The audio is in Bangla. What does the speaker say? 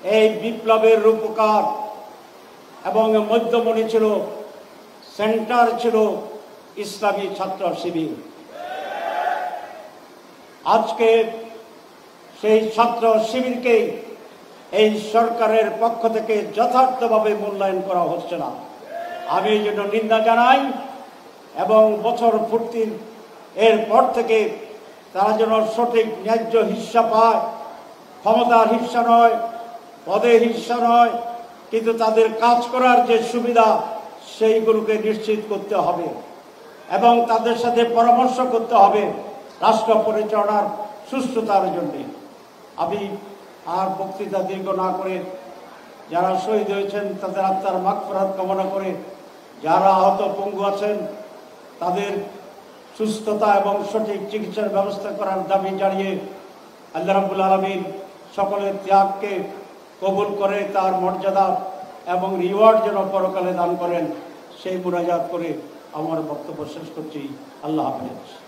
এই বিপ্লবের রূপকার এবং মধ্যমণি ছিল, সেন্টার ছিল ইসলামী ছাত্র শিবির। আজকে সেই ছাত্র শিবিরকে এই সরকারের পক্ষ থেকে যথার্থভাবে মূল্যায়ন করা হচ্ছে না। আমি এই জন্য নিন্দা জানাই এবং বছর পূর্তির এর পর থেকে তারা যেন সঠিক ন্যায্য হিস্সা পায়, ক্ষমতার হিস্সা নয়, পদের হিস্সা নয়, কিন্তু তাদের কাজ করার যে সুবিধা সেইগুলোকে নিশ্চিত করতে হবে এবং তাদের সাথে পরামর্শ করতে হবে রাষ্ট্র পরিচালনার সুস্থতার জন্য। আমি আর বক্তৃতা দীর্ঘ না করে যারা শহীদ হয়েছেন তাদের আত্মার মাগফিরাত কামনা করে, যারা আহত পঙ্গু আছেন তাদের সুস্থতা এবং সঠিক চিকিৎসার ব্যবস্থা করার দাবি জানিয়ে আল্লাহ রাব্বুল আলামিন সকলের ত্যাগকে কবুল করে তার মর্যাদা এবং রিওয়ার্ড যেন পরকালে দান করেন, সেই মুনাজাত করে আমার বক্তব্য শেষ করছি। আল্লাহ হাফেজ।